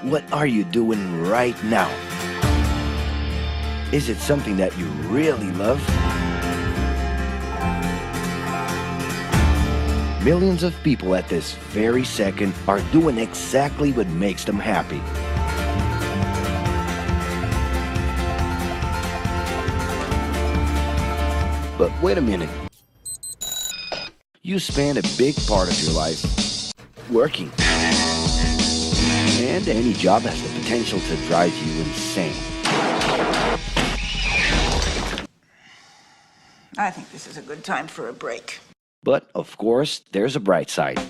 What are you doing right now? Is it something that you really love? Millions of people at this very second are doing exactly what makes them happy. But wait a minute. You spend a big part of your life working. And any job has the potential to drive you insane. I think this is a good time for a break. But, of course, there's a bright side.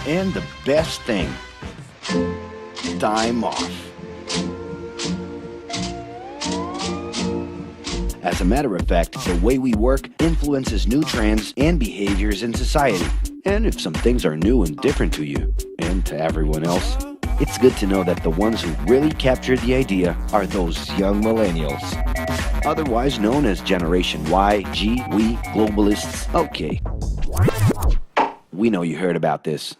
And the best thing, time off. As a matter of fact, the way we work influences new trends and behaviors in society. And if some things are new and different to you, and to everyone else, it's good to know that the ones who really captured the idea are those young millennials. Otherwise known as Generation Y, G, we, globalists. Okay. We know you heard about this.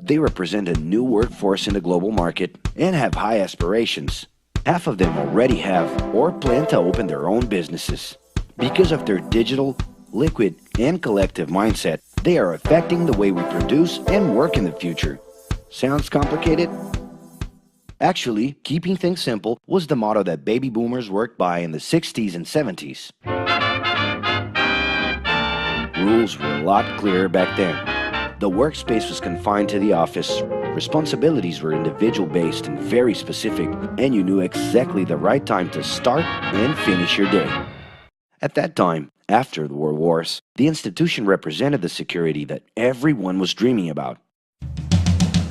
They represent a new workforce in the global market and have high aspirations. Half of them already have or plan to open their own businesses. Because of their digital, liquid, and collective mindset, they are affecting the way we produce and work in the future. Sounds complicated? Actually, keeping things simple was the motto that baby boomers worked by in the 60s and 70s. Rules were a lot clearer back then. The workspace was confined to the office. Responsibilities were individual-based and very specific, and you knew exactly the right time to start and finish your day. At that time, after the World Wars, the institution represented the security that everyone was dreaming about.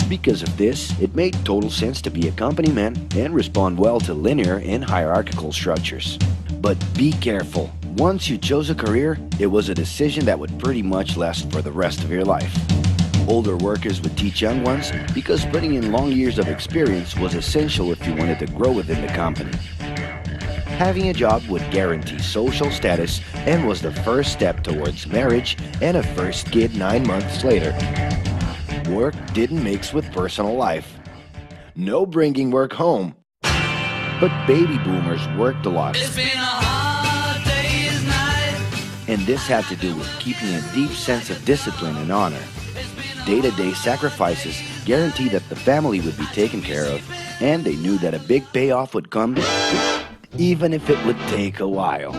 Because of this, it made total sense to be a company man and respond well to linear and hierarchical structures. But be careful. Once you chose a career, it was a decision that would pretty much last for the rest of your life. Older workers would teach young ones because putting in long years of experience was essential if you wanted to grow within the company. Having a job would guarantee social status and was the first step towards marriage and a first kid 9 months later. Work didn't mix with personal life. No bringing work home. But baby boomers worked a lot. It's been a hard day's night. And this had to do with keeping a deep sense of discipline and honor. Day-to-day sacrifices guaranteed that the family would be taken care of, and they knew that a big payoff would come, even if it would take a while.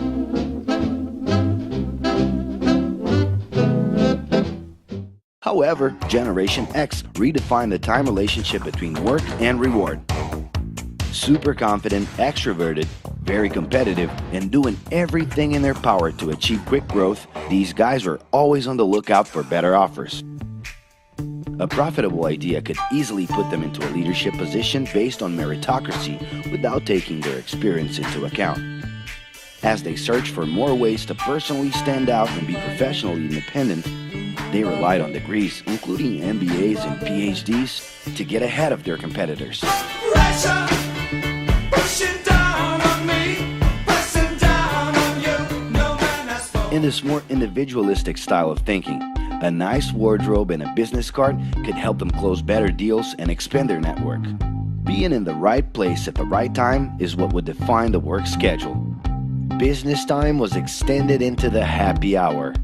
However, Generation X redefined the time relationship between work and reward. Super confident, extroverted, very competitive, and doing everything in their power to achieve quick growth, these guys were always on the lookout for better offers. A profitable idea could easily put them into a leadership position based on meritocracy without taking their experience into account. As they searched for more ways to personally stand out and be professionally independent, they relied on degrees, including MBAs and PhDs, to get ahead of their competitors. Pressure, pushing down on me, pressing down on you. No man has spoken. In this more individualistic style of thinking, a nice wardrobe and a business card could help them close better deals and expand their network. Being in the right place at the right time is what would define the work schedule. Business time was extended into the happy hour.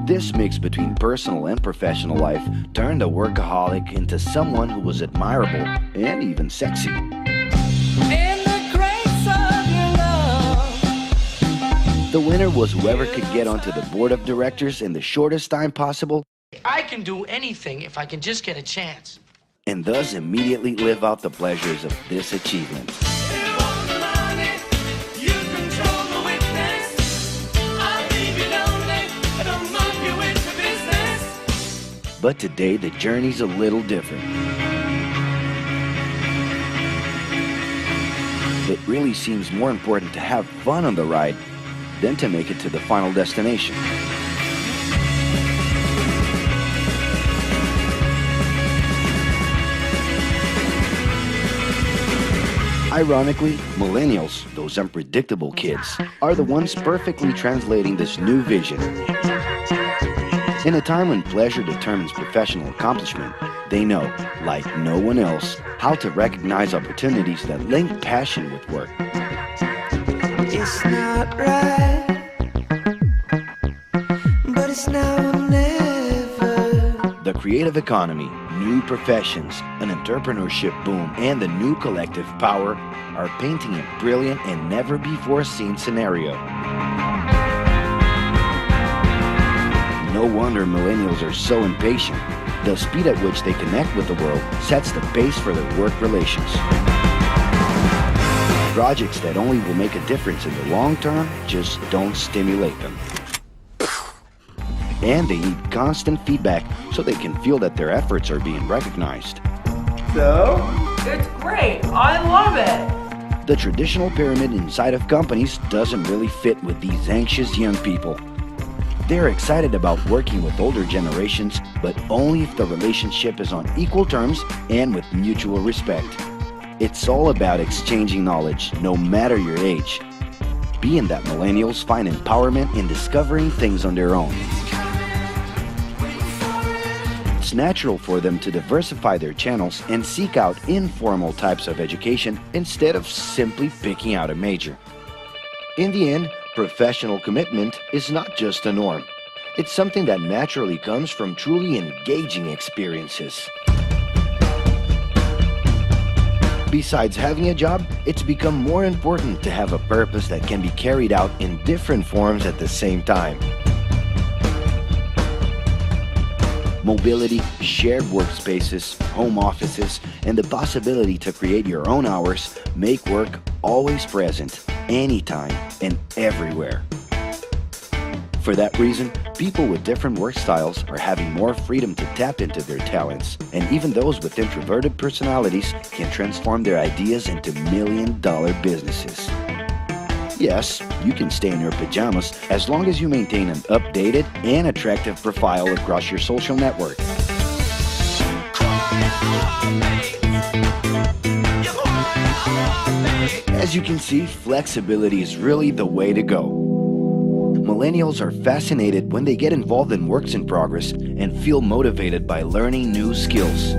This mix between personal and professional life turned a workaholic into someone who was admirable and even sexy. In the grace of your love. The winner was whoever could get onto the board of directors in the shortest time possible, I can do anything if I can just get a chance. and thus immediately live out the pleasures of this achievement. You want the money, you control the witness. I'll leave you lonely, don't mock you into business. But today, the journey's a little different. It really seems more important to have fun on the ride than to make it to the final destination. Ironically, millennials, those unpredictable kids, are the ones perfectly translating this new vision. In a time when pleasure determines professional accomplishment, they know, like no one else, how to recognize opportunities that link passion with work. It's not right, but it's now or never. The creative economy, new professions, an entrepreneurship boom, and the new collective power are painting a brilliant and never-before-seen scenario. No wonder millennials are so impatient. The speed at which they connect with the world sets the pace for their work relations. Projects that only will make a difference in the long term just don't stimulate them. And they need constant feedback so they can feel that their efforts are being recognized. So? It's great. I love it. The traditional pyramid inside of companies doesn't really fit with these anxious young people. They're excited about working with older generations, but only if the relationship is on equal terms and with mutual respect. It's all about exchanging knowledge, no matter your age. Being that millennials find empowerment in discovering things on their own. It's natural for them to diversify their channels and seek out informal types of education instead of simply picking out a major. In the end, professional commitment is not just a norm. It's something that naturally comes from truly engaging experiences. Besides having a job, it's become more important to have a purpose that can be carried out in different forms at the same time. Mobility, shared workspaces, home offices, and the possibility to create your own hours make work always present, anytime and everywhere. For that reason, people with different work styles are having more freedom to tap into their talents, and even those with introverted personalities can transform their ideas into million-dollar businesses. Yes, you can stay in your pajamas as long as you maintain an updated and attractive profile across your social network. As you can see, flexibility is really the way to go. Millennials are fascinated when they get involved in works in progress and feel motivated by learning new skills.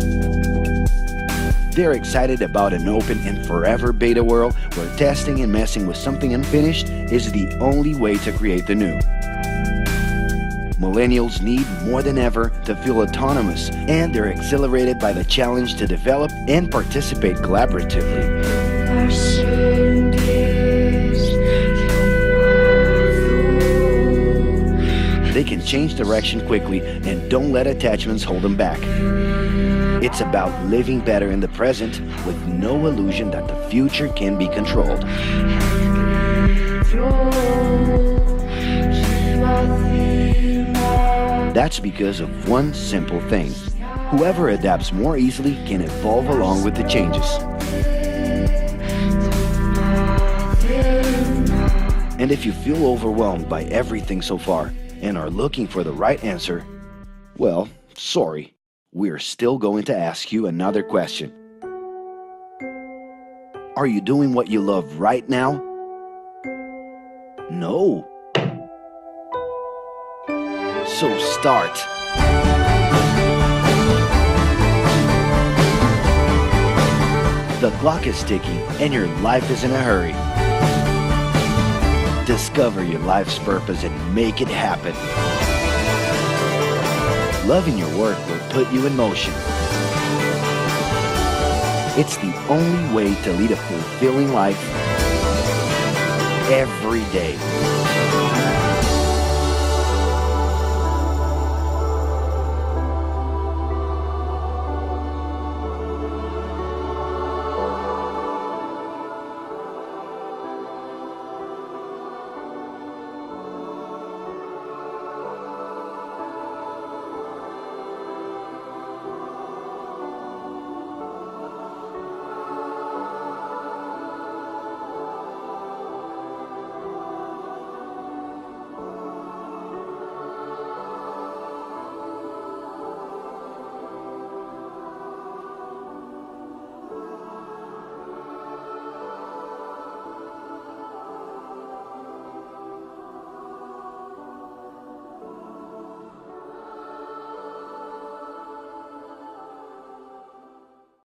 They're excited about an open and forever beta world where testing and messing with something unfinished is the only way to create the new. Millennials need more than ever to feel autonomous, and they're exhilarated by the challenge to develop and participate collaboratively. They can change direction quickly and don't let attachments hold them back. It's about living better in the present with no illusion that the future can be controlled. That's because of one simple thing. Whoever adapts more easily can evolve along with the changes. And if you feel overwhelmed by everything so far and are looking for the right answer, well, sorry. We're still going to ask you another question. Are you doing what you love right now? No. So start. The clock is ticking and your life is in a hurry. Discover your life's purpose and make it happen. Loving your work will put you in motion. It's the only way to lead a fulfilling life every day.